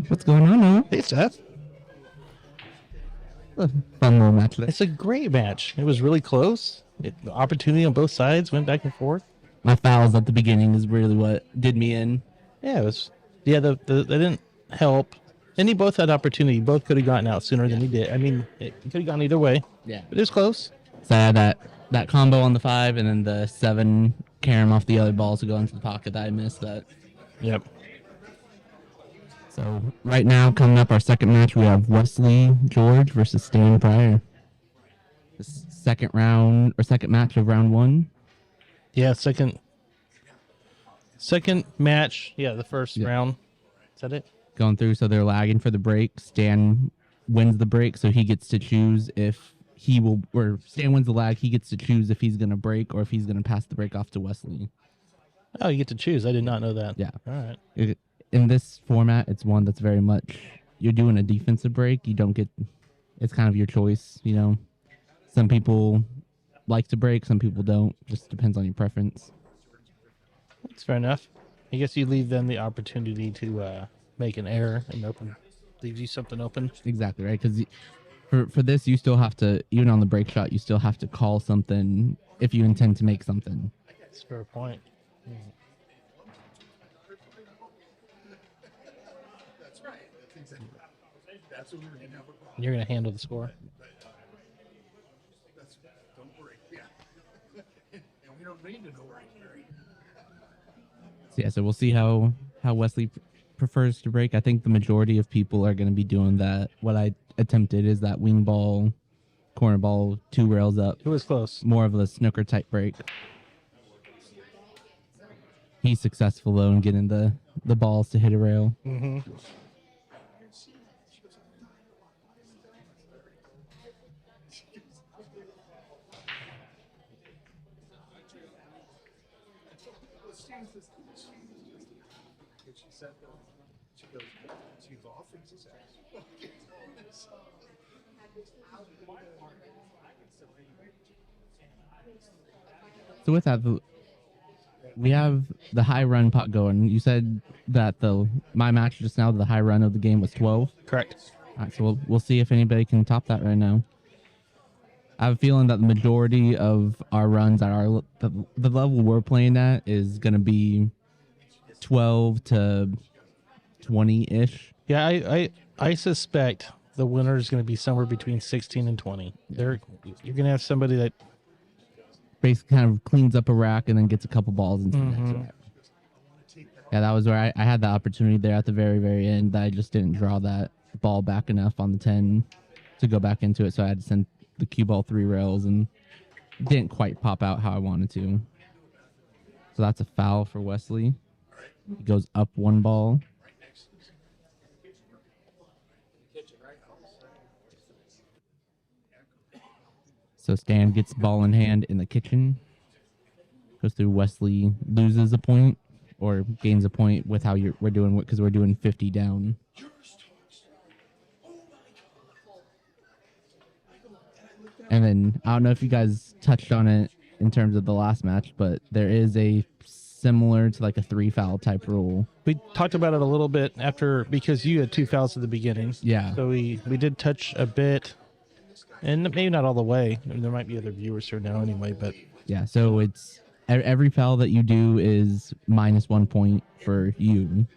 What's going on, Noah? Hey, Seth. Fun little match. It's a great match. It was really close. The opportunity on both sides went back and forth. My fouls at the beginning is really what did me in. Yeah, it was. Yeah, they didn't help. And he both had opportunity. Both could have gotten out sooner than he did. I mean, it could have gone either way. Yeah. But it was close. So I had that combo on the 5 and then the 7 carrying off the other balls to go into the pocket that I missed that. Yep. So right now, coming up our second match, we have Wesley George versus Stan Pryor. The second match of round 1. Yeah, second match. Yeah, the first round. Is that it? Going through, so they're lagging for the break. Stan wins the break, so he gets to choose if he will, or Stan wins the lag, he gets to choose if he's going to break or if he's going to pass the break off to Wesley. Oh, you get to choose. I did not know that. Yeah. All right. In this format, it's one that's very much, you're doing a defensive break. You don't get, it's kind of your choice, you know. Some people like to break, some people don't. Just depends on your preference. That's fair enough. I guess you leave them the opportunity to make an error and leaves you something open. Exactly, right? Because for this, you still have to, even on the break shot, you still have to call something if you intend to make something. That's a fair point. You're going to handle the score. Don't worry. Yeah. And we don't need to know where So yeah, so we'll see how Wesley prefers to break. I think the majority of people are going to be doing that. What I attempted is that wing ball, corner ball, 2 rails up. It was close. More of a snooker type break. He's successful though in getting the balls to hit a rail. Mm-hmm. She's off and she's So with that, we have the high run pot going. You said that my match just now, the high run of the game was 12. Correct. All right, so we'll see if anybody can top that right now. I have a feeling that the majority of our runs at the level we're playing at is going to be 12 to 20-ish. Yeah, I suspect the winner is going to be somewhere between 16 and 20. You're going to have somebody that Basically kind of cleans up a rack and then gets a couple balls into the next rack. Yeah, that was where I had the opportunity there at the very, very end. That I just didn't draw that ball back enough on the 10 to go back into it, so I had to send the cue ball 3 rails and didn't quite pop out how I wanted to. So that's a foul for Wesley. He goes up 1 ball. So Stan gets ball in hand in the kitchen. Goes through. Wesley loses a point or gains a point with how we're doing, because we're doing 50 down. And then I don't know if you guys touched on it in terms of the last match, but there is a similar to like a 3 foul type rule. we talked about it a little bit after, because you had 2 fouls at the beginning. Yeah. So we did touch a bit, and maybe not all the way. I mean, there might be other viewers here now anyway, but Yeah, so it's every foul that you do is minus 1 point for you.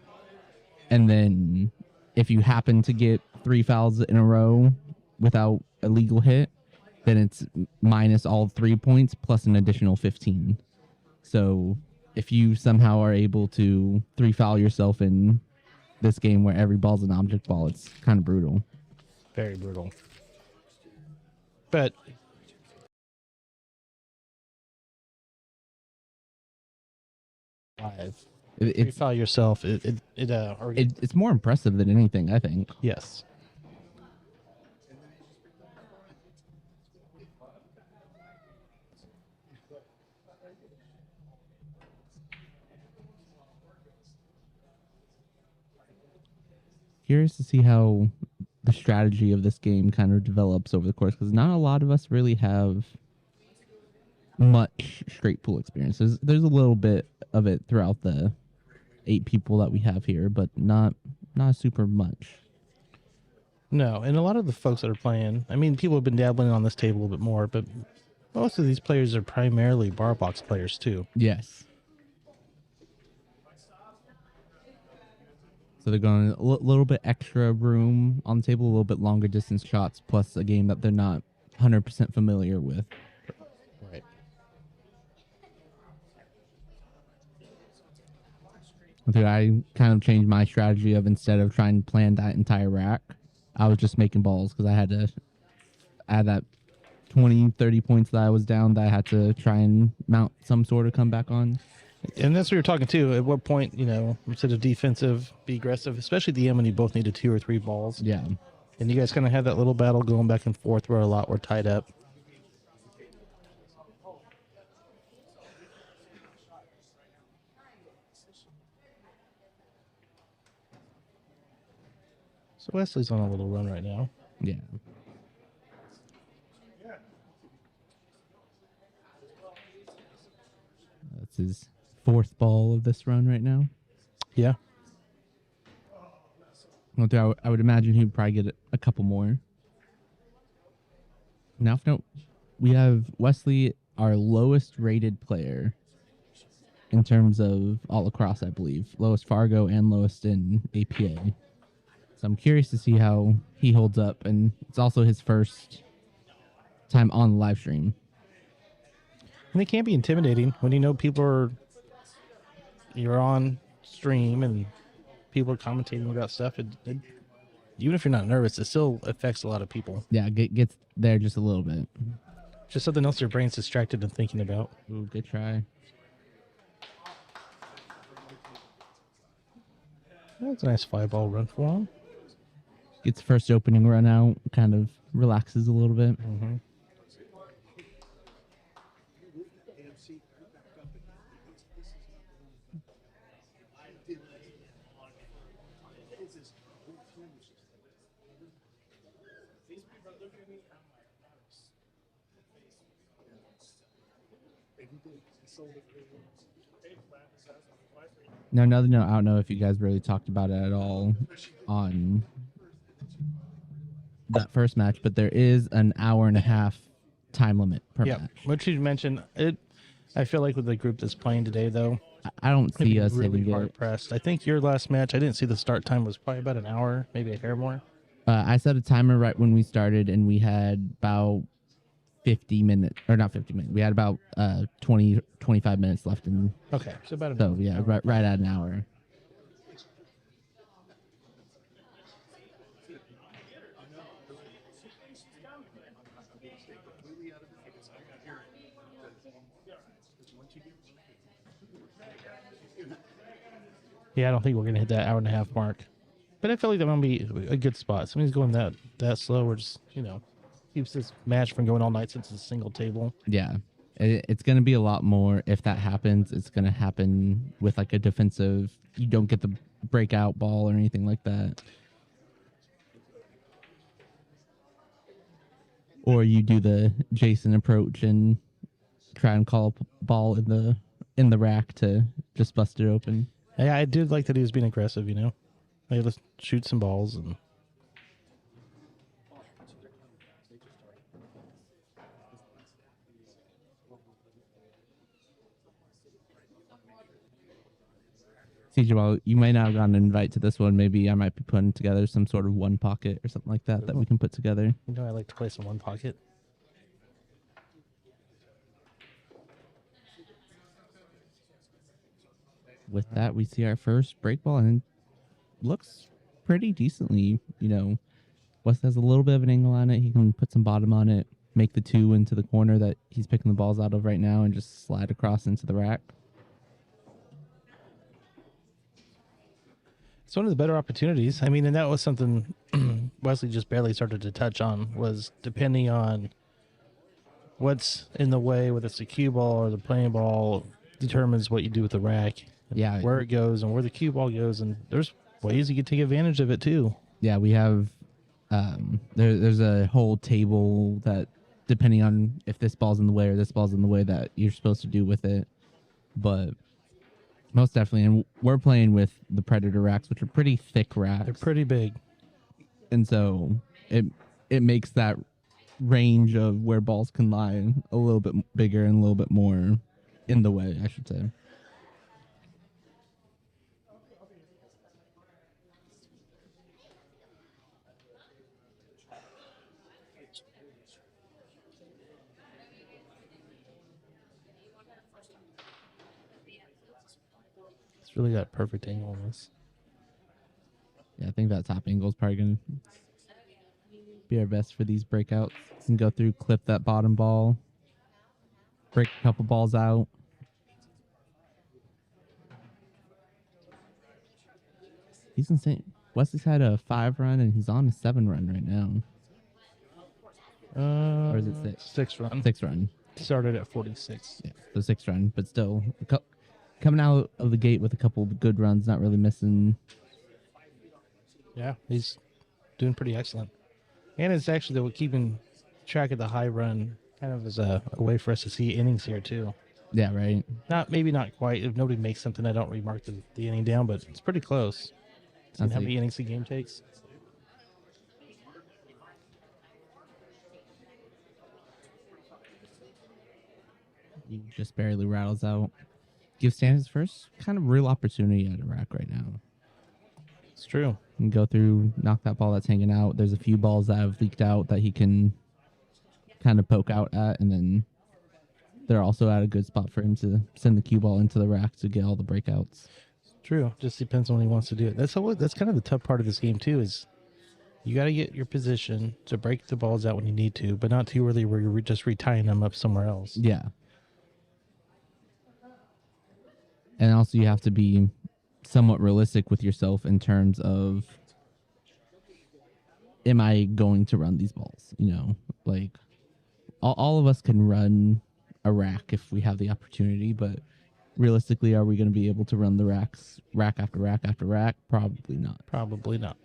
And then if you happen to get 3 fouls in a row without a legal hit, then it's minus all 3 points plus an additional 15. So if you somehow are able to 3 foul yourself in this game where every ball's an object ball, it's kind of brutal. very brutal. But live. If you It's foul yourself, it's more impressive than anything, I think. yes. Curious to see how the strategy of this game kind of develops over the course, because not a lot of us really have much straight pool experiences. There's a little bit of it throughout the 8 people that we have here, but not not super much. No, and a lot of the folks that are playing, I mean, people have been dabbling on this table a little bit more, but most of these players are primarily bar box players too. Yes. So they're going a little bit extra room on the table, a little bit longer distance shots, plus a game that they're not 100% familiar with. Right. I kind of changed my strategy of instead of trying to plan that entire rack, I was just making balls because I had to add that 20, 30 points that I was down that I had to try and mount some sort of comeback on. And that's what you're talking to. At what point, instead of defensive, be aggressive, especially at the end when you both needed 2 or 3 balls. Yeah. And you guys kind of had that little battle going back and forth where a lot were tied up. So Wesley's on a little run right now. Yeah. That's his 4th ball of this run right now. Yeah. I would imagine he'd probably get a couple more. Now, we have Wesley, our lowest rated player in terms of all across, I believe. Lowest Fargo and lowest in APA. So I'm curious to see how he holds up. And it's also his first time on the live stream. And it can be intimidating when you're on stream and people are commentating about stuff. Even if you're not nervous, it still affects a lot of people. Yeah, gets there just a little bit. Just something else your brain's distracted and thinking about. Ooh, good try. That's a nice 5-ball run for him. Gets first opening run out, kind of relaxes a little bit. Mm-hmm. Now, another note, I don't know if you guys really talked about it at all on that first match, but there is an hour and a half time limit per match. What you mentioned, I feel like with the group that's playing today, though, I don't see us really hitting hard it. pressed. I think your last match, I didn't see the start time, was probably about an hour, maybe a hair more. I set a timer right when we started, and we had about 50 minutes, or not 50 minutes. We had about 20, 25 minutes left. Okay, so about an So, hour. yeah, right at an hour. Yeah, I don't think we're going to hit that hour and a half mark. But I feel like that might be a good spot. Somebody's going that slow, we're just, keeps this match from going all night since it's a single table. Yeah. It's going to be a lot more. If that happens, it's going to happen with like a defensive, you don't get the breakout ball or anything like that. Or you do the Jason approach and try and call a ball in the rack to just bust it open. Yeah, I did like that he was being aggressive, Like, let's shoot some balls and... CJ, while you might not have gotten an invite to this one, maybe I might be putting together some sort of one pocket or something like that we can put together. I like to play some one pocket. With that, we see our first break ball, and it looks pretty decently. West has a little bit of an angle on it. He can put some bottom on it, make the 2 into the corner that he's picking the balls out of right now, and just slide across into the rack. It's one of the better opportunities. I mean, and that was something Wesley just barely started to touch on, was depending on what's in the way, whether it's the cue ball or the playing ball, determines what you do with the rack. Yeah. Where it goes and where the cue ball goes. And there's ways you can take advantage of it, too. Yeah, we have there's a whole table that, depending on if this ball's in the way or this ball's in the way, that you're supposed to do with it. But Most definitely. And we're playing with the predator racks, which are pretty thick racks. They're pretty big. And so it makes that range of where balls can lie a little bit bigger and a little bit more in the way, I should say. It's really got perfect angle on this. Yeah, I think that top angle is probably going to be our best for these breakouts. And go through, clip that bottom ball, break a couple balls out. He's insane. Wesley's had a 5-run and he's on a 7-run right now. Or is it 6? 6-run. 6-run. Started at 46. Yeah, so 6-run, but still coming out of the gate with a couple of good runs, not really missing. Yeah, he's doing pretty excellent. And it's actually keeping track of the high run kind of as a way for us to see innings here too. Yeah, right. Maybe not quite. If nobody makes something, I don't remark the inning down, but it's pretty close. Seeing how many innings the game takes. He just barely rattles out. Give Stan his first kind of real opportunity at a rack right now. It's true. And go through, knock that ball that's hanging out. There's a few balls that have leaked out that he can kind of poke out at, and then they're also at a good spot for him to send the cue ball into the rack to get all the breakouts. True. Just depends on when he wants to do it. That's kind of the tough part of this game too. Is you got to get your position to break the balls out when you need to, but not too early where you're just retying them up somewhere else. Yeah. And also you have to be somewhat realistic with yourself in terms of, am I going to run these balls? You know, like all of us can run a rack if we have the opportunity, but realistically, are we going to be able to run the racks rack after rack after rack? Probably not. Probably not.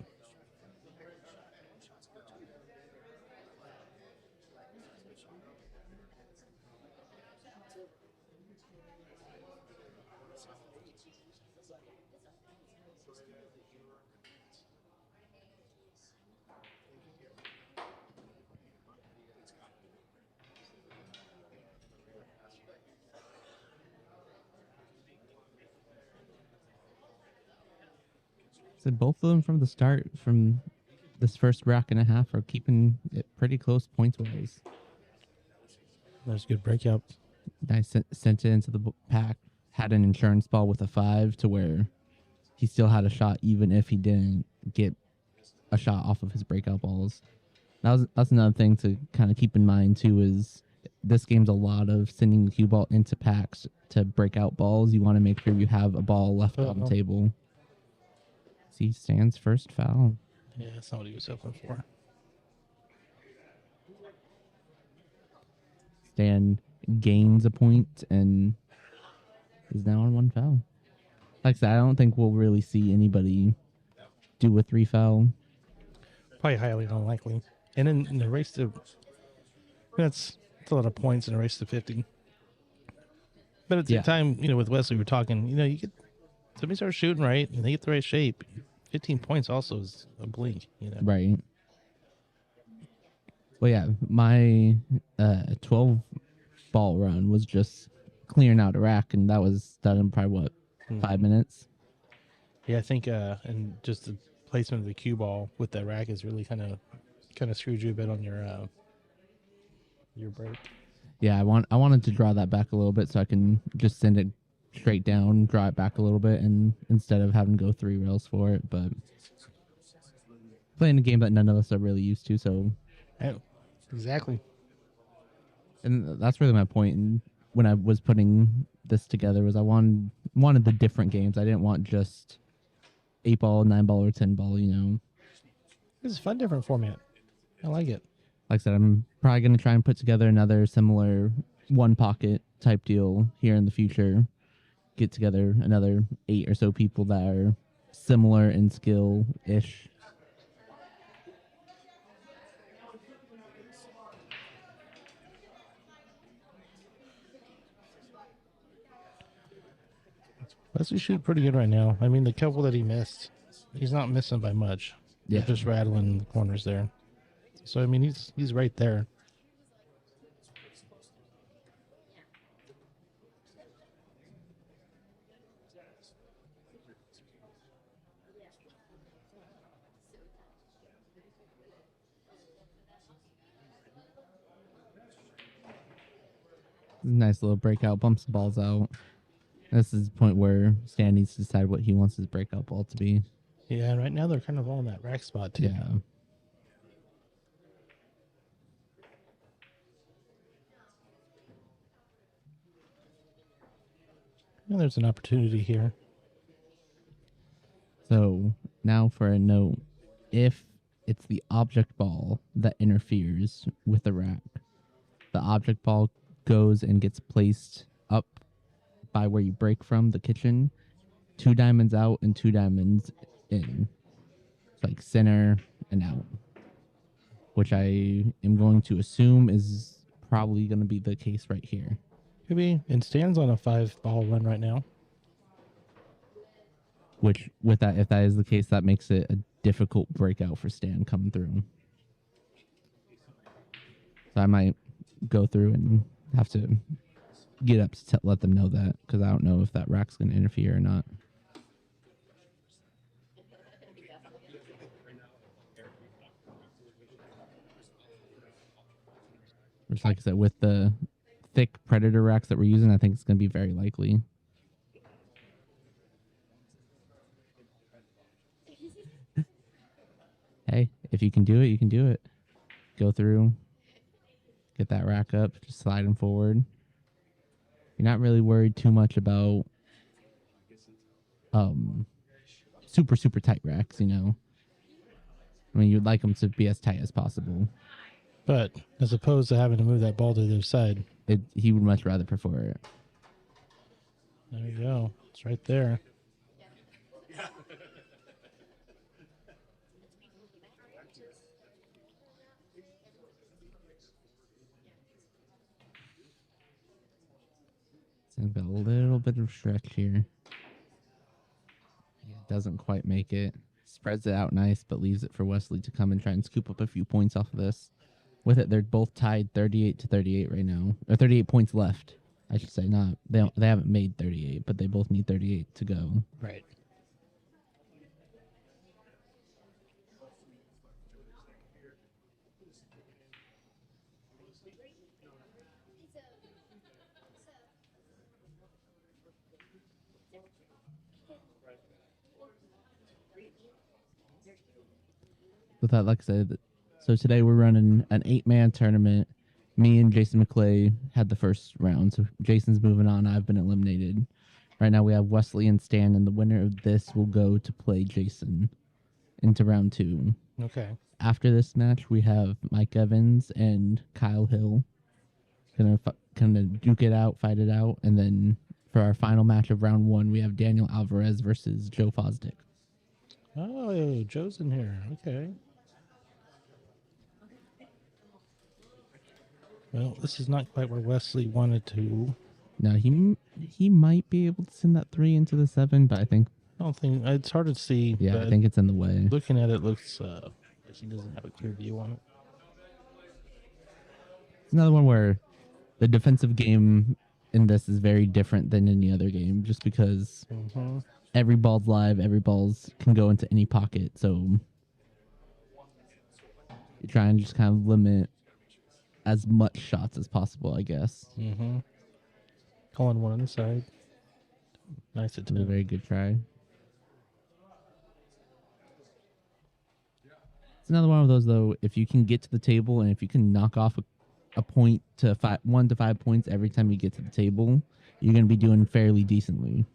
So both of them from the start, from this first rack and a half, are keeping it pretty close points wise. There's a good breakout. I sent it into the pack, had an insurance ball with a 5 to where he still had a shot even if he didn't get a shot off of his breakout balls. That's another thing to kind of keep in mind too, is this game's a lot of sending the cue ball into packs to break out balls. You want to make sure you have a ball left on the table. See, Stan's first foul. Yeah, that's not what he was hoping for. Stan gains a point and is now on 1 foul. Like I said, I don't think we'll really see anybody do a 3 foul. Probably highly unlikely. And in the race to, that's a lot of points in a race to 50. But at the time, with Wesley, we're talking, you get somebody starts shooting right and they get the right shape. 15 points also is a blink, Right. Well, yeah, my 12 ball run was just clearing out a rack, and that was done in probably 5 minutes. Yeah, I think and just the placement of the cue ball with that rack is really kind of screwed you a bit on your break. Yeah, I wanted to draw that back a little bit so I can just send it straight down, draw it back a little bit, and instead of having to go 3 rails for it. But playing a game that none of us are really used to, so yeah, exactly. And that's really my point. And when I was putting this together, was I wanted the different games. I didn't want just 8 ball, 9 ball, or 10 ball. It's a fun, different format. I like it. Like I said, I'm probably going to try and put together another similar 1 pocket type deal here in the future. Get together another 8 or so people that are similar in skill-ish. Wesley shooting pretty good right now. I mean, the couple that he missed, he's not missing by much. Yeah. They're just rattling the corners there. So I mean, he's right there. Nice little breakout, bumps the balls out. This is the point where Stan needs to decide what he wants his breakout ball to be. Yeah, and right now they're kind of all in that rack spot too. Yeah. And there's an opportunity here. So now for a note, if it's the object ball that interferes with the rack, the object ball goes and gets placed up by where you break from the kitchen, 2 diamonds out and 2 diamonds in. Like center and out. Which I am going to assume is probably going to be the case right here. Maybe. And Stan's on a 5-ball run right now. Which, with that, if that is the case, that makes it a difficult breakout for Stan coming through. So I might go through and have to get up to let them know that, because I don't know if that rack's going to interfere or not. Which, like I said, with the thick predator racks that we're using, I think it's going to be very likely. Hey, if you can do it, you can do it. Go through, get that rack up, just slide them forward. You're not really worried too much about super, super tight racks, you know. I mean, you'd like them to be as tight as possible. But as opposed to having to move that ball to the other side. He would much rather prefer it. There you go. It's right there. It's got a little bit of stretch here. It doesn't quite make it. Spreads it out nice, but leaves it for Wesley to come and try and scoop up a few points off of this. With it, they're both tied 38-38 right now. Or 38 points left, I should say. Not they haven't made 38, but they both need 38 to go. Right. With that, like I said, so today we're running an 8-man tournament. Me and Jason McClay had the first round, so Jason's moving on. I've been eliminated. Right now we have Wesley and Stan, and the winner of this will go to play Jason into round 2. Okay. After this match, we have Mike Evans and Kyle Hill gonna duke it out, fight it out, and then for our final match of round 1, we have Daniel Alvarez versus Joe Fosdick. Oh, Joe's in here. Okay. Well, this is not quite where Wesley wanted to. Now he might be able to send that 3 into the 7, but I think It's hard to see. yeah, I think it's in the way. Looking at it, looks like he doesn't have a clear view on it. It's another one where the defensive game in this is very different than any other game, just because every ball's live, every ball's can go into any pocket, so you try and just kind of limit as much shots as possible, I guess. Calling one on the side. Nice It's a attempt. very good try. It's another one of those, though, if you can get to the table and if you can knock off a point to 1 to 5 points every time you get to the table, you're going to be doing fairly decently.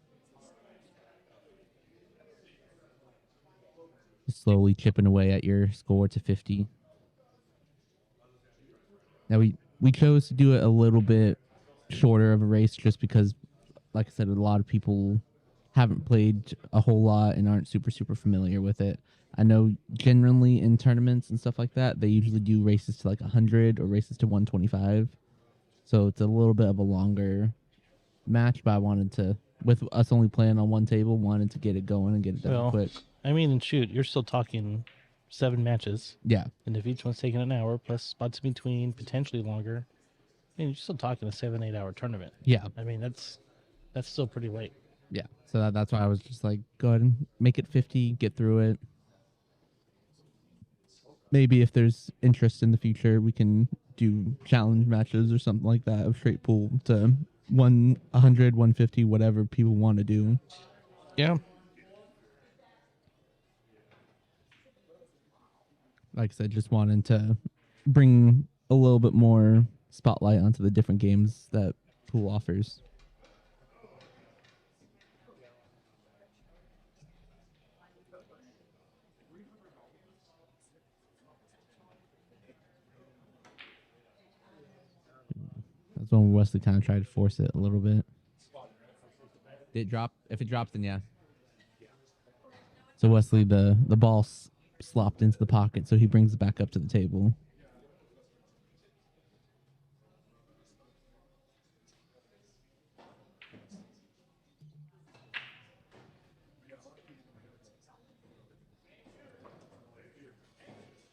Just slowly chipping away at your score to 50. Now, we chose to do it a little bit shorter of a race just because, like I said, a lot of people haven't played a whole lot and aren't super, super familiar with it. I know generally in tournaments and stuff like that, they usually do races to like 100 or races to 125. So it's a little bit of a longer match, but I wanted to with us only playing on one table, wanted to get it going and get it done Well, quick. I mean, and shoot, you're still talking 7 matches. Yeah. And if each one's taking an hour, plus spots in between, potentially longer, I mean, you're still talking a 7-8 hour tournament. Yeah. I mean, that's still pretty late. Yeah. So that's why I was just like, go ahead and make it 50, get through it. Maybe if there's interest in the future, we can do challenge matches or something like that of straight pool to 100, 150, whatever people want to do. Yeah. Like I said, just wanting to bring a little bit more spotlight onto the different games that pool offers. That's when Wesley kind of tried to force it a little bit. Did it drop? If it drops, then yeah. So Wesley, the ball slopped into the pocket, so he brings it back up to the table.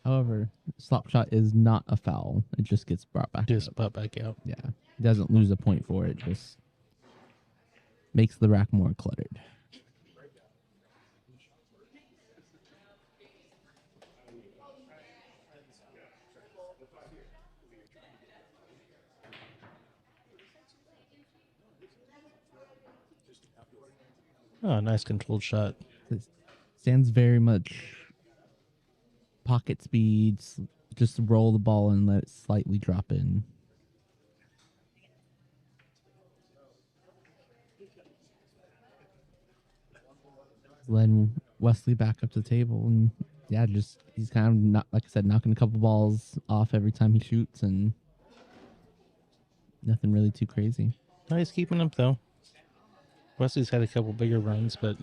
However, slop shot is not a foul. It just gets brought back. Just butt back out. Yeah. He doesn't lose a point for it. Just makes the rack more cluttered. Oh, nice controlled shot. It stands very much pocket speeds. Just roll the ball and let it slightly drop in. Then Wesley back up to the table, and yeah, just he's kind of not, like I said, knocking a couple balls off every time he shoots, and nothing really too crazy. Nice keeping up though. Wesley's had a couple bigger runs, but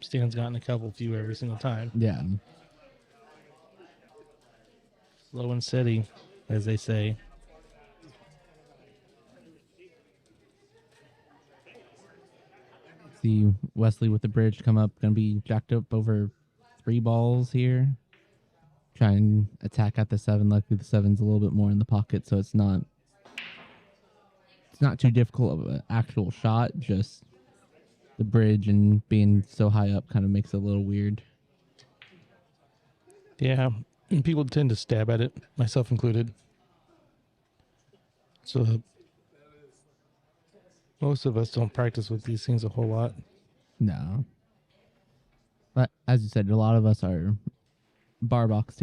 Stan's gotten a couple few every single time. Yeah. Slow and steady, as they say. See Wesley with the bridge come up, gonna be jacked up over 3 balls here. Try and attack at the 7. Luckily the 7's a little bit more in the pocket, so it's not too difficult of an actual shot. Just the bridge and being so high up kind of makes it a little weird. Yeah, and people tend to stab at it, myself included. So most of us don't practice with these things a whole lot. No. But as you said, a lot of us are bar box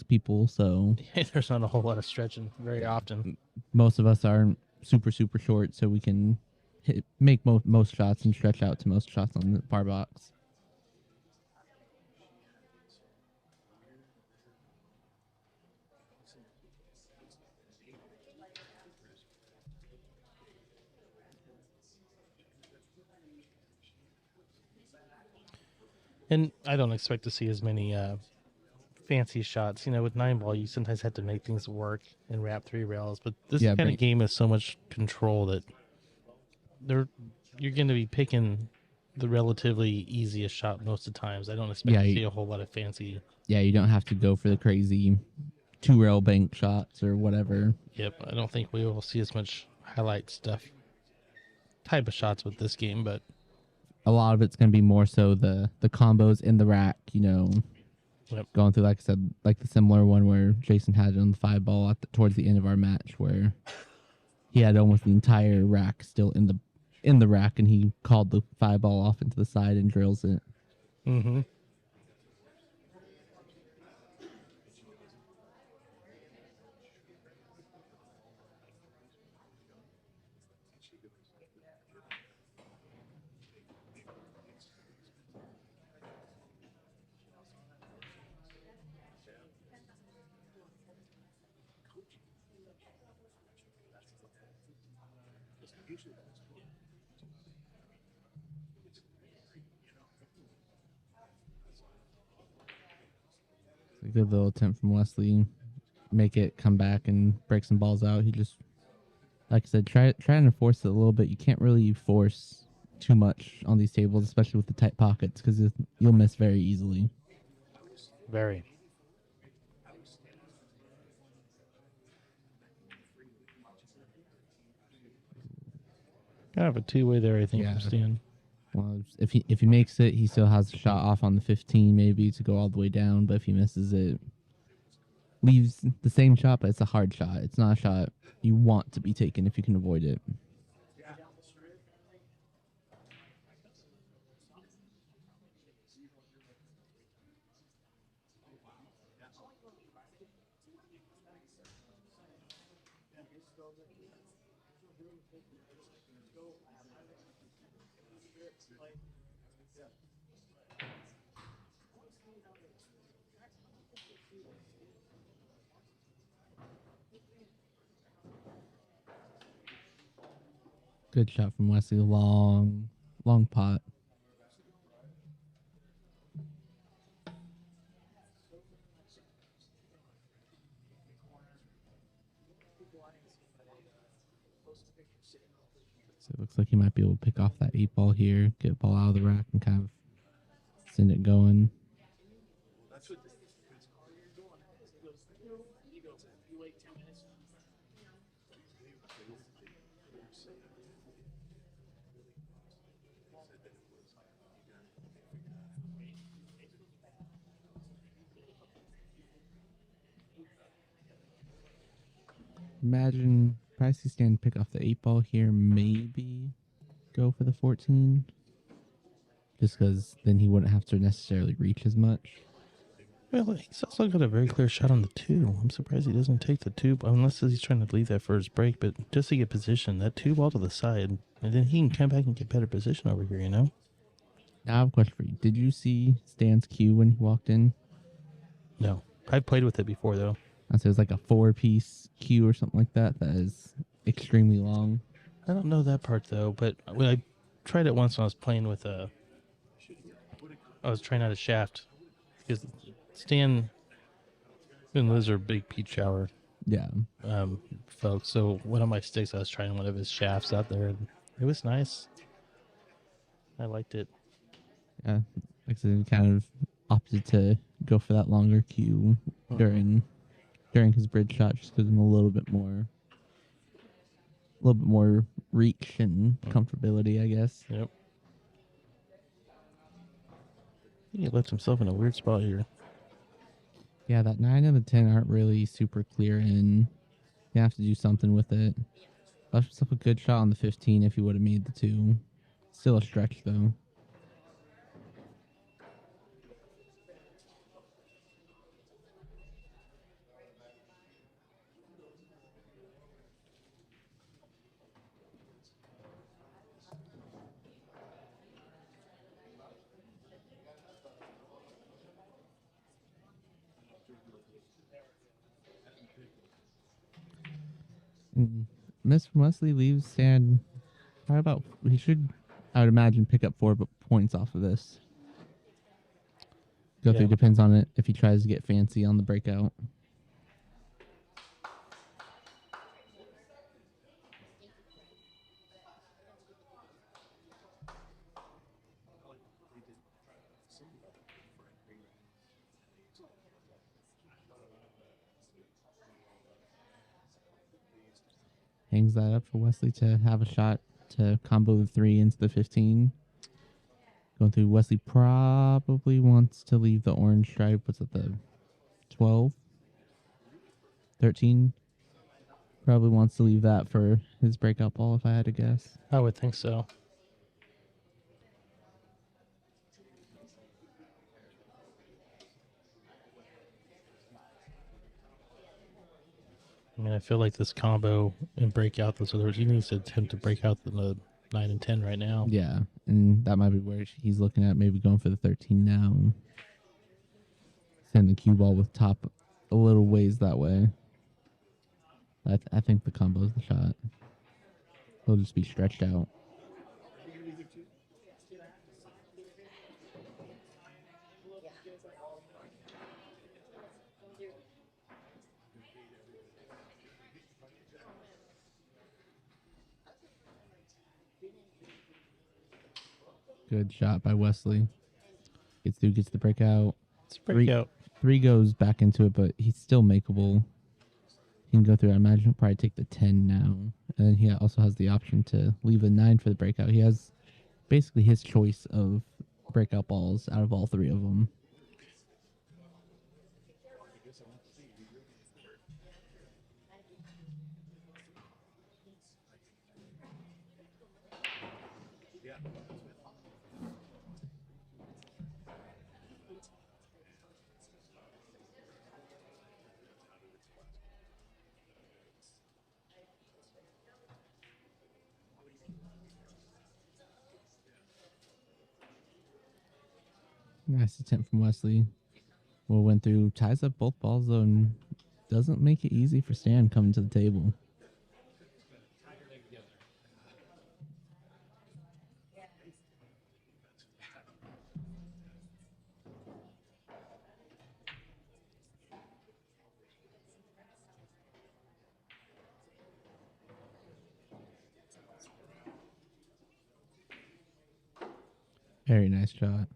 people, so There's not a whole lot of stretching very often. most of us aren't super short, so we can make most shots and stretch out to most shots on the bar box. And I don't expect to see as many fancy shots. You know, with 9-ball, you sometimes have to make things work and wrap 3 rails. But this Yeah, kind of game has so much control that you're going to be picking the relatively easiest shot most of the times. I don't expect to see a whole lot of fancy. Yeah, you don't have to go for the crazy 2-rail bank shots or whatever. Yep, I don't think we will see as much highlight stuff type of shots with this game, but a lot of it's going to be more so the combos in the rack, you know, going through, like I said, like the similar one where Jason had it on the 5-ball towards the end of our match, where he had almost the entire rack still in the rack, and he called the 5-ball off into the side and drills it. Mm-hmm. A good little attempt from Wesley, make it come back and break some balls out. He just, like I said, trying to force it a little bit. You can't really force too much on these tables, especially with the tight pockets, because you'll miss very easily. Very. Kind of a two-way there, I think, Yeah. from Stan. Well, if he makes it, he still has a shot off on the 15, maybe to go all the way down. But if he misses it, leaves the same shot, but it's a hard shot. It's not a shot you want to be taken if you can avoid it. Good shot from Wesley. Long pot. So it looks like he might be able to pick off that 8 ball here, get ball out of the rack, and kind of send it going. Imagine Pricey Stan pick off the 8 ball here, maybe go for the 14. Just because then he wouldn't have to necessarily reach as much. Well, he's also got a very clear shot on the 2. I'm surprised he doesn't take the 2, unless he's trying to leave that for his break. But just to get position, that 2 ball to the side, and then he can come back and get better position over here, you know? Now I have a question for you. Did you see Stan's cue when he walked in? No. I've played with it before, though. I said it was like a 4-piece cue or something like that. That is extremely long. I don't know that part, though, but when I tried it once when I was playing with I was trying out a shaft. Because Stan and Liz are big peach shower Yeah. folks. So one of my sticks, I was trying one of his shafts out there, and it was nice. I liked it. Yeah. Like I said, he kind of opted to go for that longer cue during his bridge shot, just gives him a little bit more reach and comfortability, I guess. Yep. He left himself in a weird spot here. Yeah, that 9 and the 10 aren't really super clear, and you have to do something with it. Left himself a good shot on the 15 if he would have made the 2. Still a stretch, though. Miss Wesley leaves Stan. How about he should, I would imagine, pick up 4 points off of this. Go through depends on it if he tries to get fancy on the breakout. Hangs that up for Wesley to have a shot to combo the 3 into the 15. Going through, Wesley probably wants to leave the orange stripe. What's at the 12? 13? Probably wants to leave that for his breakout ball, if I had to guess. I would think so. I mean, I feel like this combo and break out those others. He needs to attempt to break out the 9 and 10 right now. Yeah, and that might be where he's looking at maybe going for the 13 now. Send the cue ball with top a little ways that way. I think the combo's the shot. He'll just be stretched out. Good shot by Wesley. Gets through, gets the breakout. It's a breakout. Three goes back into it, but he's still makeable. He can go through. I imagine he'll probably take the 10 now. And then he also has the option to leave a 9 for the breakout. He has basically his choice of breakout balls out of all three of them. Nice attempt from Wesley. Will went through, ties up both balls though, and doesn't make it easy for Stan coming to the table. Very nice shot.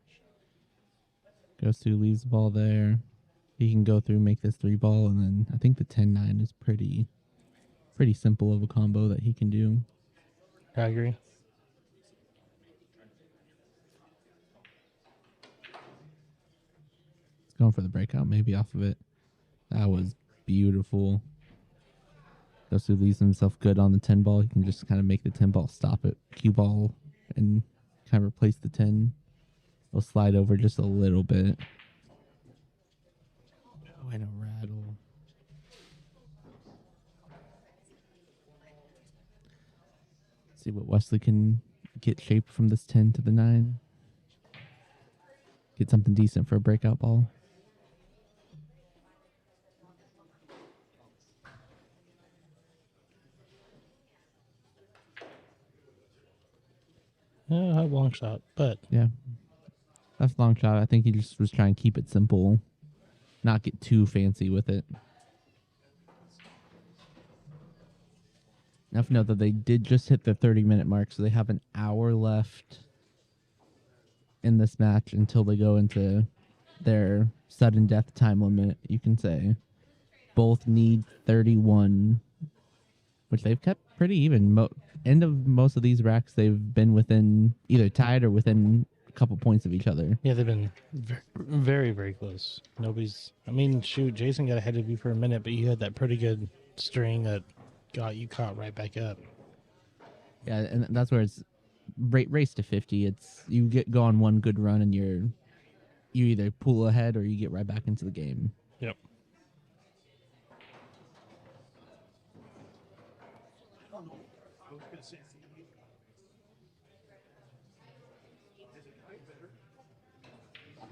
Goes through, leaves the ball there. He can go through, make this 3 ball, and then I think the 10-9 is pretty simple of a combo that he can do. I agree. He's going for the breakout, maybe off of it. That was beautiful. Goes through, leaves himself good on the 10 ball. He can just kind of make the 10 ball stop it, cue ball, and kind of replace the 10. He'll slide over just a little bit. Oh, and a rattle. See what Wesley can get shaped from this 10 to the 9. Get something decent for a breakout ball. Yeah, a long shot, but Yeah. That's a long shot. I think he just was trying to keep it simple, not get too fancy with it. Enough to note that they did just hit the 30-minute mark, so they have an hour left in this match until they go into their sudden death time limit, you can say. Both need 31, which they've kept pretty even. End of most of these racks, they've been within either tied or within a couple points of each other. yeah, they've been very, very close. Nobody's. I mean, shoot, Jason got ahead of you for a minute, but you had that pretty good string that got you caught right back up. Yeah, and that's where it's race to 50. It's you go on one good run and you either pull ahead or you get right back into the game. Yep.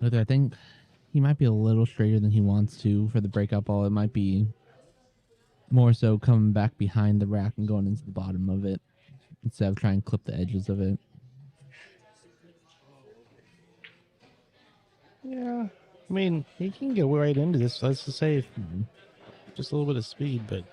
I think he might be a little straighter than he wants to for the breakout ball. It might be more so coming back behind the rack and going into the bottom of it instead of trying to clip the edges of it. Yeah. I mean, he can get right into this. Let's just say just a little bit of speed, but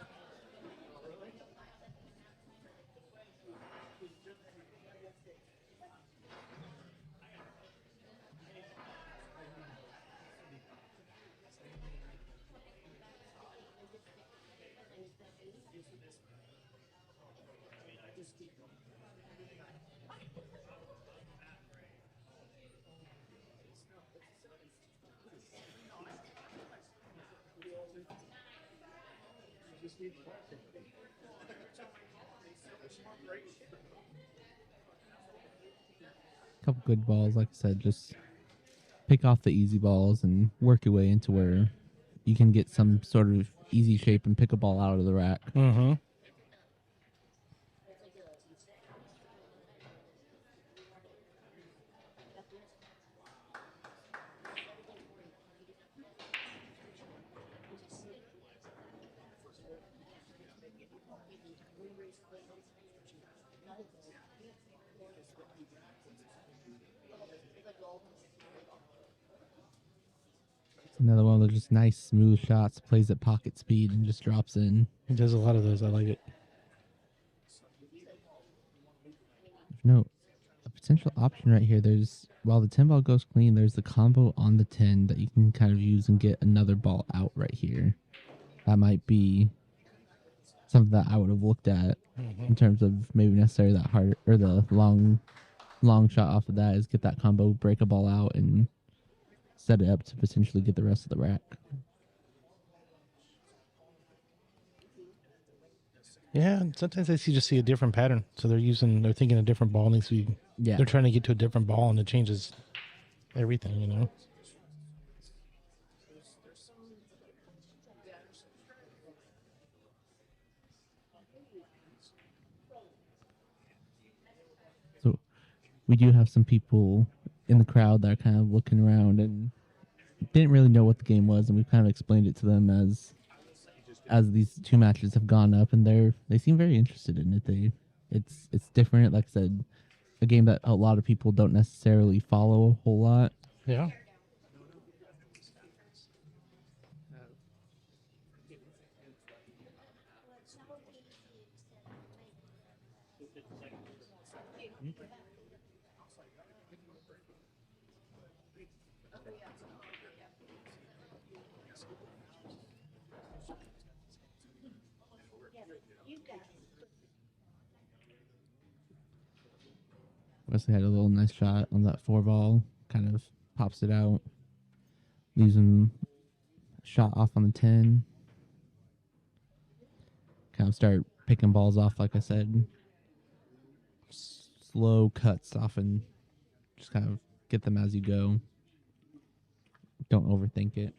Couple good balls, like I said, just pick off the easy balls and work your way into where you can get some sort of easy shape and pick a ball out of the rack. mm-hmm. Another one of those just nice, smooth shots, plays at pocket speed and just drops in. He does a lot of those. I like it. potential option right here. There's while the 10 ball goes clean, there's the combo on the 10 that you can kind of use and get another ball out right here. That might be something that I would have looked at in terms of maybe necessarily that hard or the long shot off of that is get that combo, break a ball out, and set it up to potentially get the rest of the rack. Yeah, and sometimes I just see a different pattern. So they're thinking a different ball needs to be. Yeah. They're trying to get to a different ball, and it changes everything. So we do have some people in the crowd that are kind of looking around and didn't really know what the game was, and we've kind of explained it to them as these two matches have gone up, and they seem very interested in it. It's different. Like I said, a game that a lot of people don't necessarily follow a whole lot. Yeah. Wesley had a little nice shot on that 4 ball, kind of pops it out, leaves him shot off on the 10. Kind of start picking balls off, like I said. Slow cuts off and just kind of get them as you go. Don't overthink it.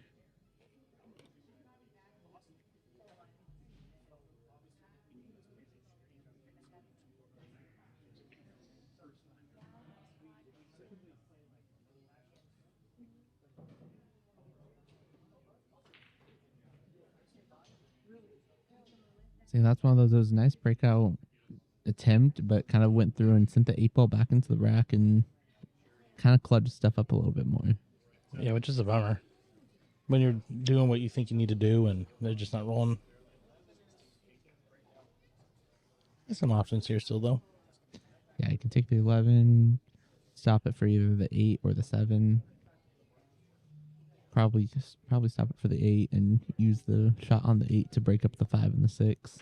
See, that's one of those nice breakout attempt, but kind of went through and sent the 8 ball back into the rack and kind of clutched stuff up a little bit more. Yeah, which is a bummer. When you're doing what you think you need to do and they're just not rolling. There's some options here still, though. Yeah, you can take the 11, stop it for either the 8 or the 7. Probably stop it for the 8 and use the shot on the 8 to break up the 5 and the 6.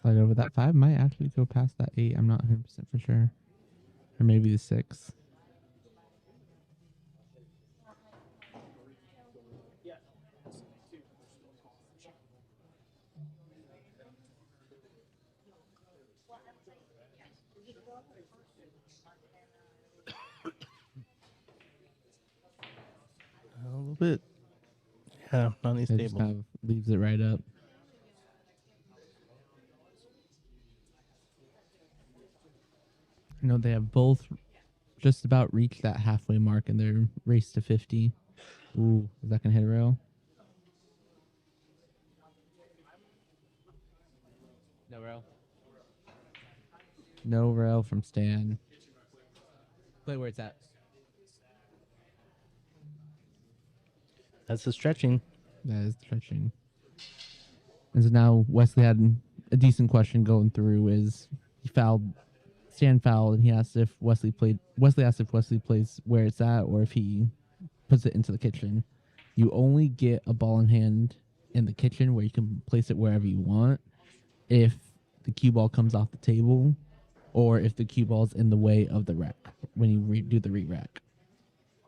Slide over that 5 might actually go past that 8. I'm not 100% for sure. Or maybe the 6. A little bit. Yeah, not these It just tables. kind of leaves it right up. I know they have both just about reached that halfway mark in their race to 50. Ooh, is that going to hit a rail? No rail. No rail from Stan. Play where it's at. That's the stretching. That is stretching. And so now Wesley had a decent question going through is he fouled, Stan fouled, and he asked if Wesley asked if Wesley plays where it's at or if he puts it into the kitchen. You only get a ball in hand in the kitchen where you can place it wherever you want if the cue ball comes off the table or if the cue ball's in the way of the rack when you do the re-rack.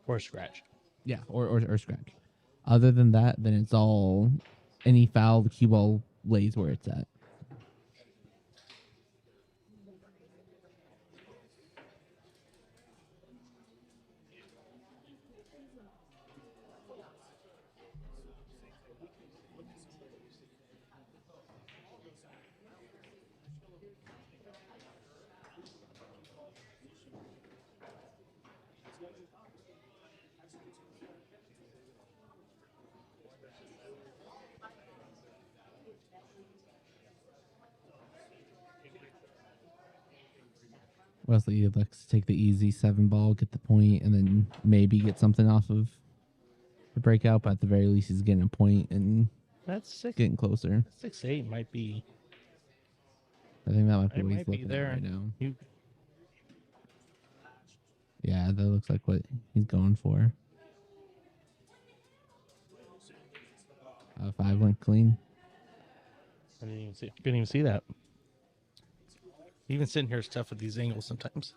Or scratch. Yeah, or scratch. Other than that, then it's all any foul, the cue ball lays where it's at. Wesley likes to take the easy 7 ball, get the point, and then maybe get something off of to break out, but at the very least, he's getting a point and That's six. getting closer. 6-8 might be. I think that might be It what he's might be looking there. at right now. You, Yeah, that looks like what he's going for. 5 went clean. I didn't even see that. Even sitting here is tough with these angles sometimes.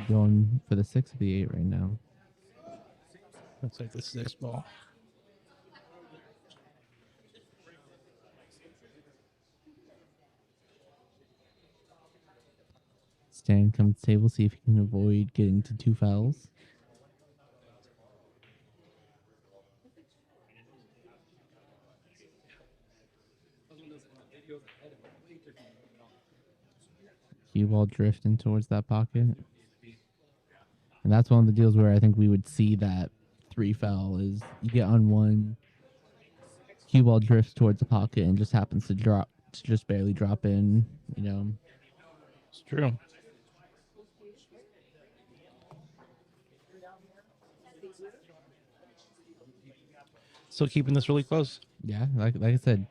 Going for the 6 of the 8 right now. Looks like the 6 ball. Stan comes to the table, see if he can avoid getting to 2 fouls. Cue ball drifting towards that pocket. And that's one of the deals where I think we would see that 3 foul is you get on one, cue ball drifts towards the pocket and just happens to just barely drop in, you know. It's true. Still keeping this really close. Yeah, like I said,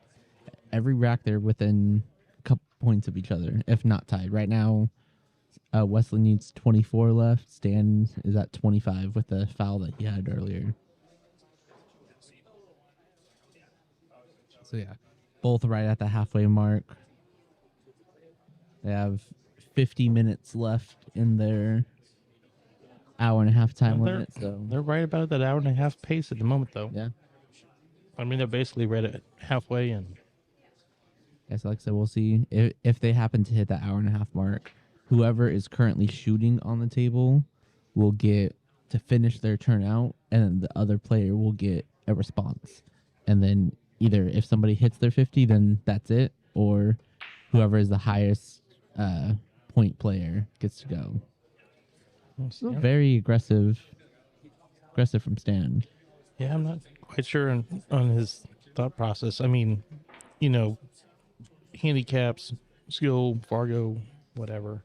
every rack they're within a couple points of each other, if not tied. Right now, Wesley needs 24 left. Stan is at 25 with the foul that he had earlier. So yeah, both right at the halfway mark. They have 50 minutes left in their hour and a half time Well, limit. So they're right about that hour and a half pace at the moment, though. yeah. I mean, they're basically right at halfway, and Yes, like I said, we'll see if they happen to hit that hour and a half mark. Whoever is currently shooting on the table will get to finish their turn out, and then the other player will get a response. And then either if somebody hits their 50, then that's it, or whoever is the highest point player gets to go. So yeah. very aggressive from Stan. Yeah, I'm not quite sure on his thought process. I mean, you know, handicaps, skill, Fargo, whatever.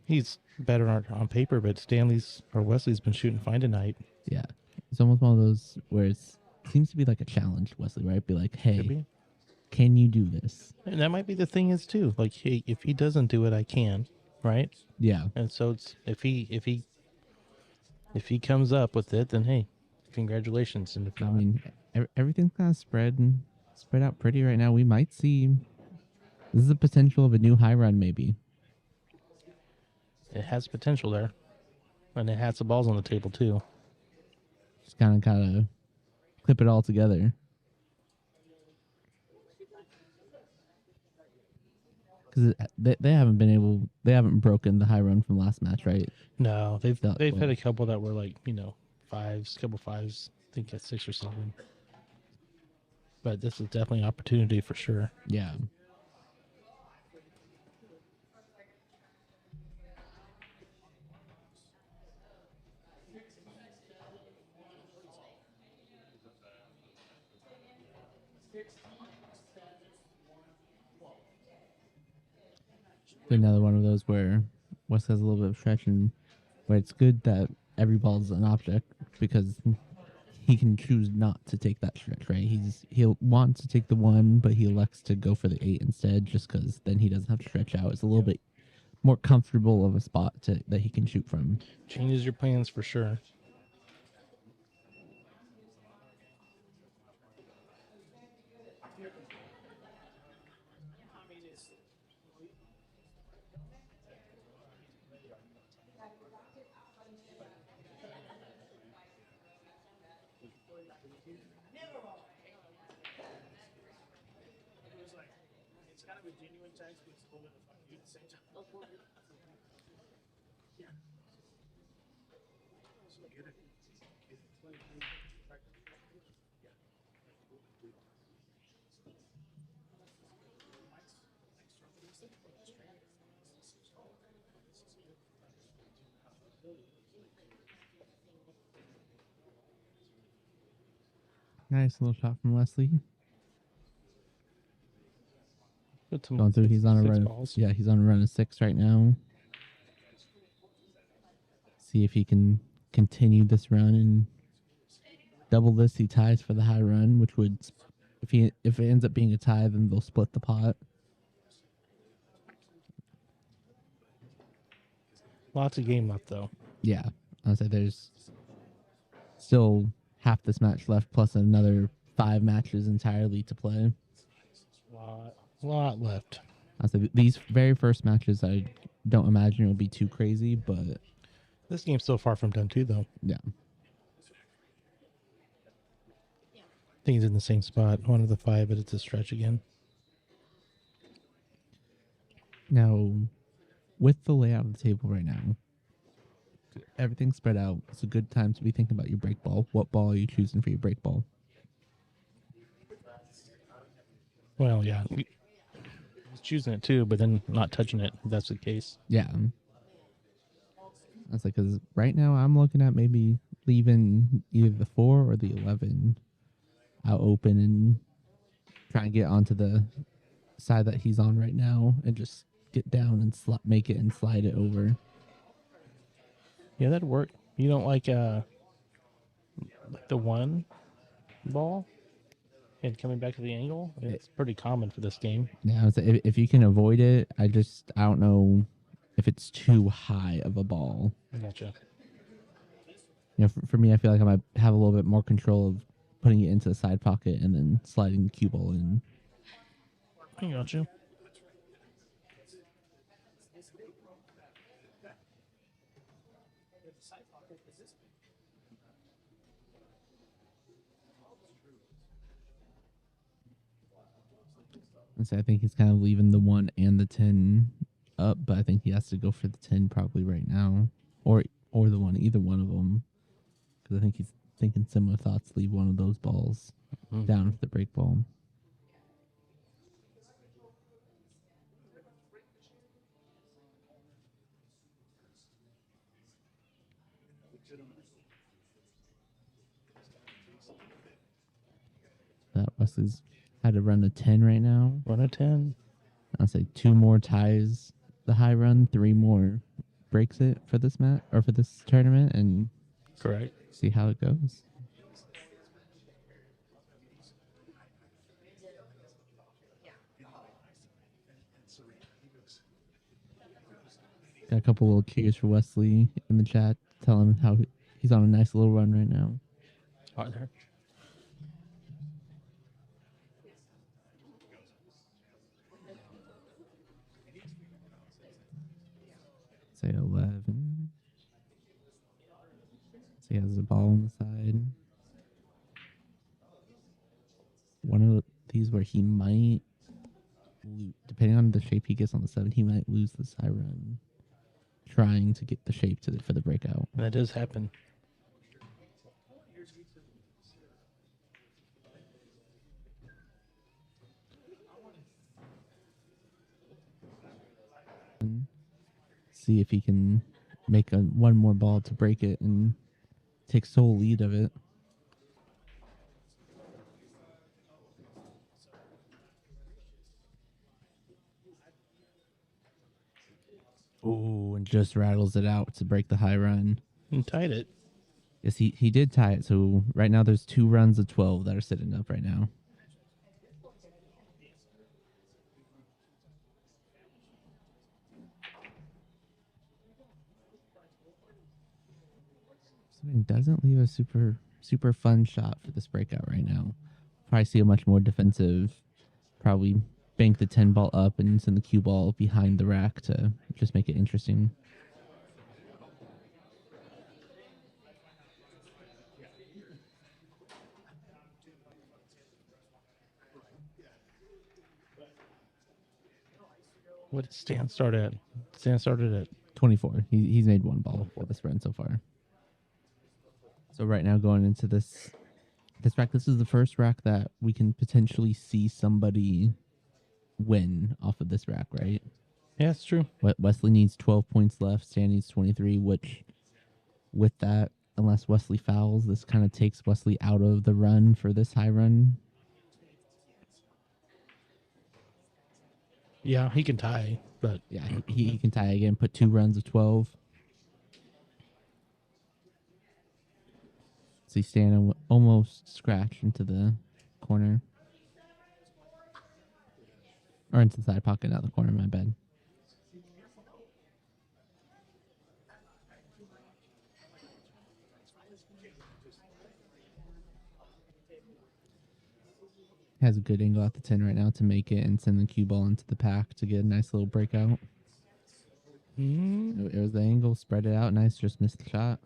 He's better on paper, but Stanley's or Wesley's been shooting fine tonight. Yeah, it's almost one of those where it seems to be like a challenge, Wesley, right? Be like, Could hey, be. can you do this? And that might be the thing is too. Like, hey, if he doesn't do it, I can, right? Yeah, And so it's if he comes up with it, then hey, congratulations. And if I not, mean, everything's kind of spread out pretty right now. We might see this is the potential of a new high run, maybe. it has potential there, and it has the balls on the table too. Just kind of clip it all together. Because they haven't broken the high run from last match, right? No, they've No, had well- a couple that were like fives, couple fives. I think at 6 or 7. But this is definitely an opportunity for sure. Yeah. Another one of those where West has a little bit of stretch, and where it's good that every ball is an object because he can choose not to take that stretch, right? He'll want to take the 1, but he elects to go for the 8 instead, just because then he doesn't have to stretch out. It's a little bit more comfortable of a spot that he can shoot from. Changes your plans for sure. Nice little shot from Wesley. Put some Going through, he's on a six run. balls. Yeah, he's on a run of 6 right now. See if he can continue this run and double this. He ties for the high run, which would, if it ends up being a tie, then they'll split the pot. Lots of game left, though. Yeah, I'll say there's still half this match left, plus another 5 matches entirely to play. Lot left. I'll say these very first matches, I don't imagine will be too crazy, but This game's so far from done, too, though. yeah. I think he's in the same spot. 1 of the 5, but it's a stretch again. Now, with the layout of the table right now, everything's spread out. It's a good time to be thinking about your break ball. What ball are you choosing for your break ball? Well, yeah. He's choosing it, too, but then not touching it, if that's the case. Yeah. That's like, because right now I'm looking at maybe leaving either the 4 or the 11 out open and try and get onto the side that he's on right now and just get down and make it and slide it over. Yeah, that'd work. You don't like the 1 ball and coming back to the angle? It's pretty common for this game. Yeah, so if you can avoid it, I don't know if it's too high of a ball. I gotcha. You know, for me, I feel like I might have a little bit more control of putting it into the side pocket and then sliding the cue ball in. I gotcha. And so I think he's kind of leaving the 1 and the 10 up, but I think he has to go for the 10 probably right now, or the 1, either one of them, because I think he's thinking similar thoughts. Leave one of those balls down for the break ball. That Wesley's had to run a 10 right now. Run a 10. I'll say 2 more ties the high run, 3 more breaks it for this match or for this tournament, and Correct. see how it goes. Got a couple little cheers for Wesley in the chat, telling him how he's on a nice little run right now. Are there? Say 11. So he has a ball on the side. One of these where he might, depending on the shape he gets on the 7, he might lose this high run. Trying to get the shape for the breakout. That does happen. See if he can make one more ball to break it and take sole lead of it. Oh, and just rattles it out to break the high run. And tied it. Yes, he did tie it. So right now there's 2 runs of 12 that are sitting up right now. It doesn't leave a super fun shot for this breakout right now. Probably see a much more defensive, probably bank the 10 ball up and send the cue ball behind the rack to just make it interesting. What did Stan start at? Stan started at 24. He's made 1 ball for this run so far. So right now going into this rack, this is the first rack that we can potentially see somebody win off of this rack, right? Yeah, it's true. Wesley needs 12 points left. Stan needs 23, which with that, unless Wesley fouls, this kind of takes Wesley out of the run for this high run. Yeah, he can tie, but Yeah, he can tie again, put 2 runs of 12. See Stan almost scratched into the corner. Or into the side pocket, not the corner, my bad. Has a good angle at the 10 right now to make it and send the cue ball into the pack to get a nice little breakout. It was the angle, spread it out, nice, just missed the shot.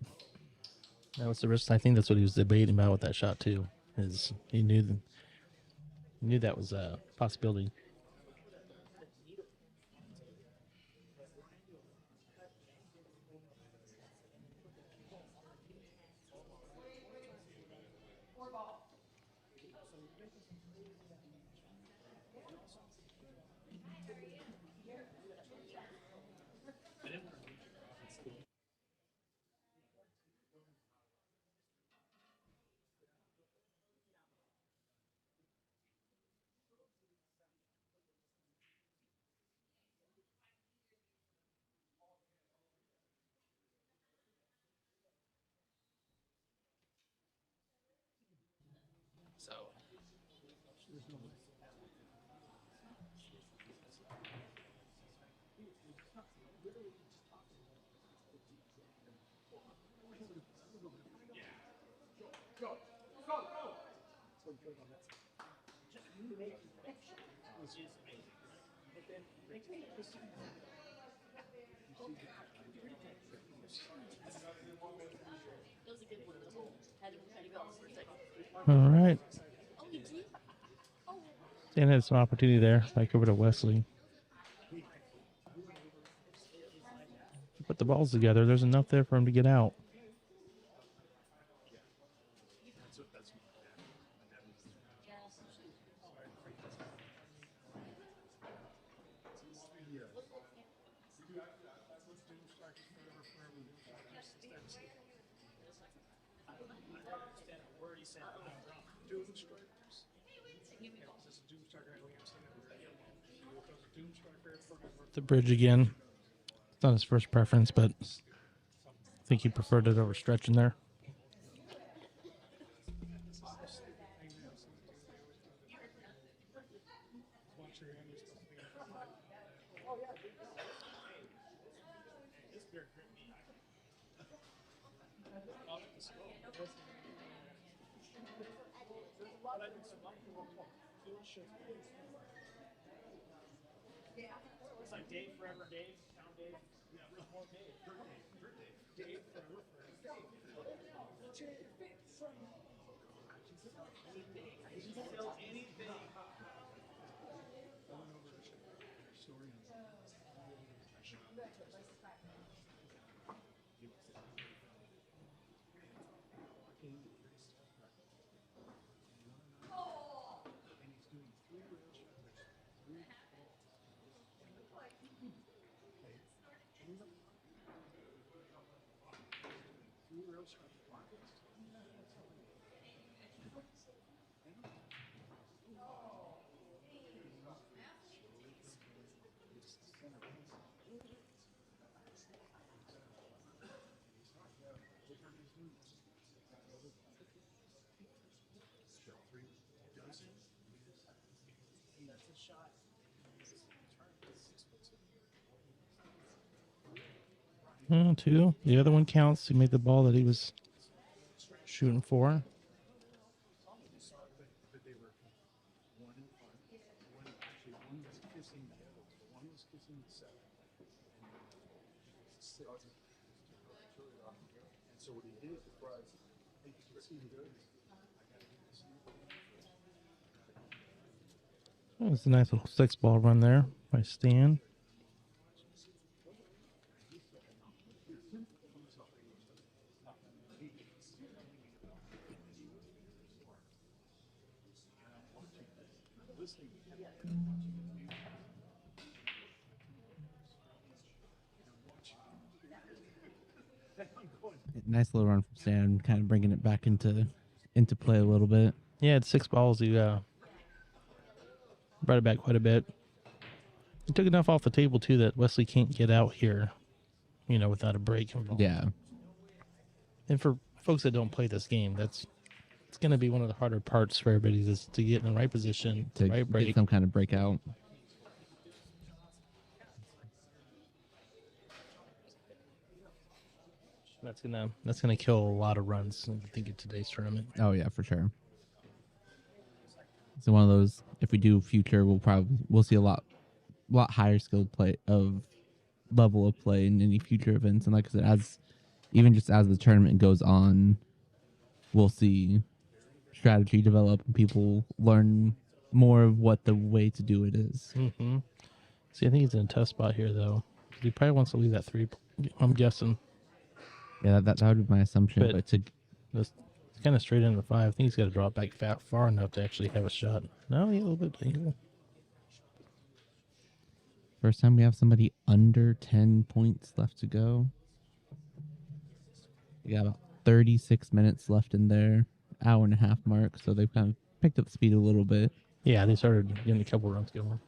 That was the risk. I think that's what he was debating about with that shot too. Is he knew that was a possibility. All right. Dan had some opportunity there. Back over to Wesley. Put the balls together. There's enough there for him to get out. The bridge again. It's not his first preference, but I think he preferred it over stretching there. It's like Dave forever, Dave. Count Dave. Yeah, more Dave. Dave forever. Two. The other one counts. He made the ball that he was shooting for. That was a nice little 6-ball run there by Stan. Nice little run from Stan, kind of bringing it back into play a little bit. Yeah, it's 6 balls. He brought it back quite a bit. He took enough off the table, too, that Wesley can't get out here, without a break involved. Yeah. And for folks that don't play this game, it's going to be one of the harder parts for everybody is to get in the right position, To the right break. get some kind of breakout. That's gonna kill a lot of runs, I think, in today's tournament. Oh yeah, for sure. So one of those. If we do future, we'll see a lot higher skilled play of level of play in any future events. And like I said, even just as the tournament goes on, we'll see strategy develop and people learn more of what the way to do it is. Mm-hmm. See, I think he's in a tough spot here, though. He probably wants to leave that 3. I'm guessing. Yeah, that would be my assumption. But But to it's kind of straight into 5. I think he's got to drop back far enough to actually have a shot. No, he's a little bit angle. first time we have somebody under 10 points left to go. We got about 36 minutes left in their hour and a half mark, so they've kind of picked up the speed a little bit. Yeah, they started getting a couple runs going.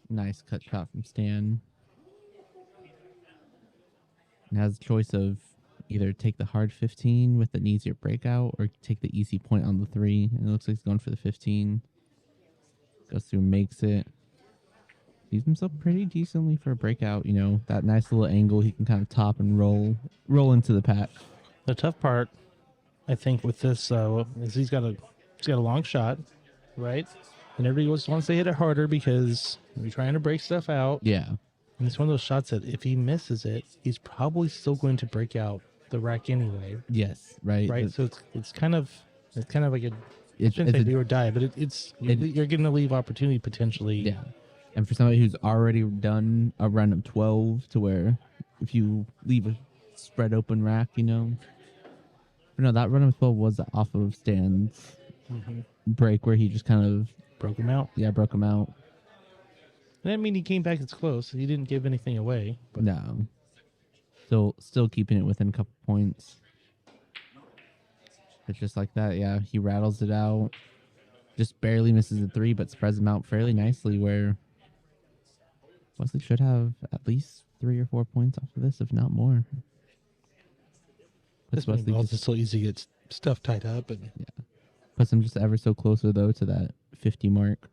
Nice cut shot from Stan. And has a choice of either take the hard 15 with an easier breakout or take the easy point on the 3. And it looks like he's going for the 15. Goes through, makes it. Sees himself pretty decently for a breakout. You know, that nice little angle he can kind of top and roll into the pack. The tough part, I think, with this is he's got a long shot, right? And everybody wants to hit it harder because you're trying to break stuff out. Yeah. And it's one of those shots that if he misses it, he's probably still going to break out the rack anyway. Yes. Right. Right. So it's kind of like a It's shouldn't say a- do or die, but you're going to leave opportunity potentially. Yeah. And for somebody who's already done a run of 12 to where if you leave a spread open rack, you know. But no, that run of 12 was off of Stan's break where he just kind of, Broke him out. broke him out. And that mean he came back as close. He didn't give anything away. But No. Still keeping it within a couple points. But just like that, yeah, he rattles it out. Just barely misses the 3, but spreads them out fairly nicely where Wesley should have at least 3 or 4 points off of this, if not more. this Puts Wesley ball's just, just so easy to get stuff tied up. And puts him just ever so closer, though, to that 50 mark.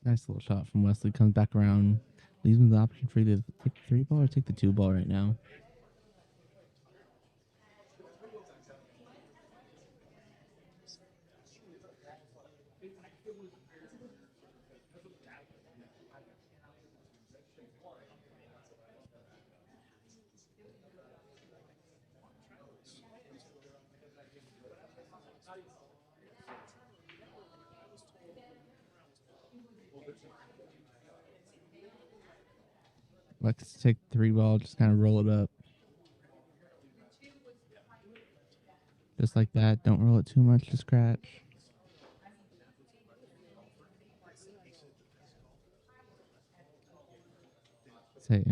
Nice little shot from Wesley. Comes back around. Leaves him the option for either take the 3 ball or take the 2 ball right now. Let's take the 3 ball, just kind of roll it up. Just like that. Don't roll it too much to scratch. Say,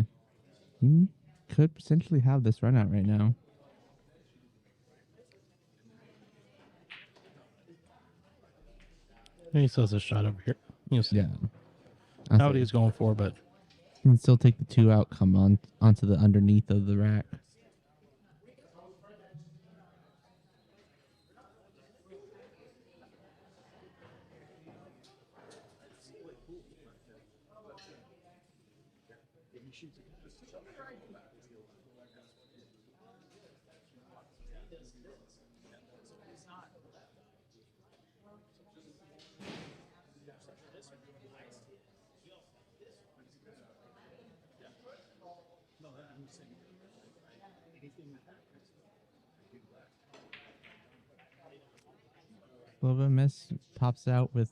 he could potentially have this run out right now. he still has a shot over here. You see Yeah. not what he was going for, but You can still take the 2 out, come on onto the underneath of the rack. A little bit of miss. Pops out with.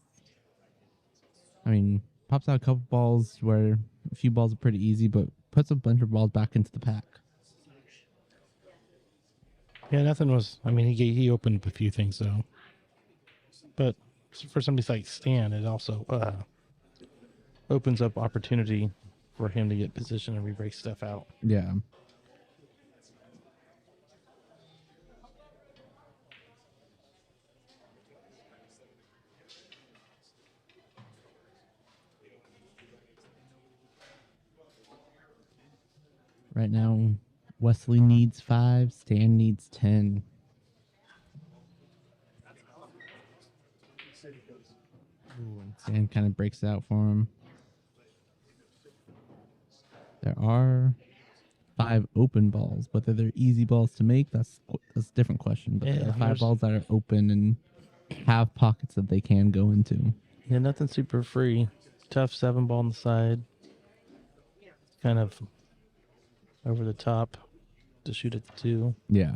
Pops out a couple balls where a few balls are pretty easy, but puts a bunch of balls back into the pack. Yeah, nothing was. I mean, he opened up a few things though, but for somebody like Stan, it also opens up opportunity for him to get position and re-break stuff out. Yeah. Right now, Wesley needs 5, Stan needs 10. Ooh, and Stan kind of breaks it out for him. There are 5 open balls. Whether they're easy balls to make, that's a different question. But there are 5 balls that are open and have pockets that they can go into. Yeah, nothing super free. Tough 7 ball on the side. Kind of over the top to shoot at the 2. Yeah.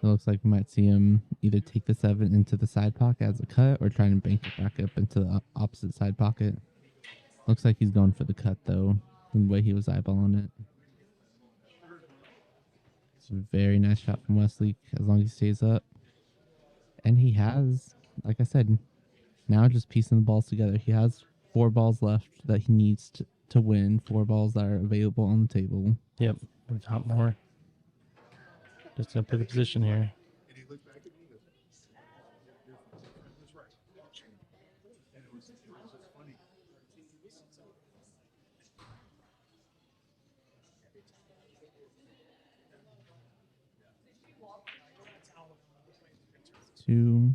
It looks like we might see him either take the 7 into the side pocket as a cut or try and bank it back up into the opposite side pocket. Looks like he's going for the cut, though, the way he was eyeballing it. It's a very nice shot from Wesley as long as he stays up. And he has, like I said, now just piecing the balls together. He has 4 balls left that he needs to win, 4 balls that are available on the table. Yep, if not more. Just gonna play the position here. And he looked back at me and goes, that's right. And it was just funny. Two.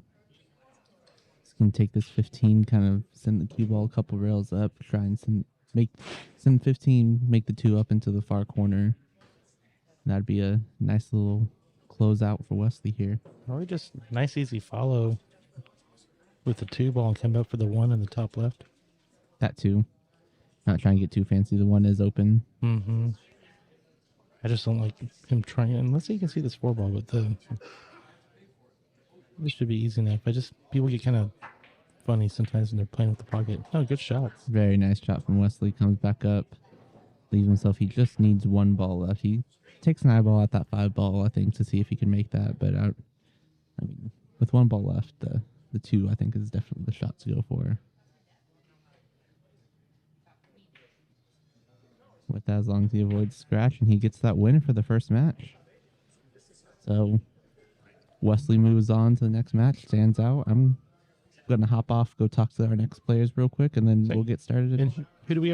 He's gonna take this 15, kind of send the cue ball a couple rails up, try and send 15, make the 2 up into the far corner. And that'd be a nice little closeout for Wesley here. Or we just nice easy follow with the 2 ball and come up for the 1 in the top left. That too. Not trying to get too fancy. The 1 is open. Mm-hmm. I just don't like him trying, unless you can see this 4 ball, but this should be easy enough. People get kind of funny sometimes when they're playing with the pocket. Oh, good shot. Very nice shot from Wesley. Comes back up. Leaves himself. He just needs 1 ball left. He takes an eyeball at that 5 ball, I think, to see if he can make that. But with 1 ball left, the 2, I think, is definitely the shot to go for. With that, as long as he avoids scratch and he gets that win for the first match. So Wesley moves on to the next match, stands out. I'm going to hop off, go talk to our next players real quick, and then we'll get started. And who do we have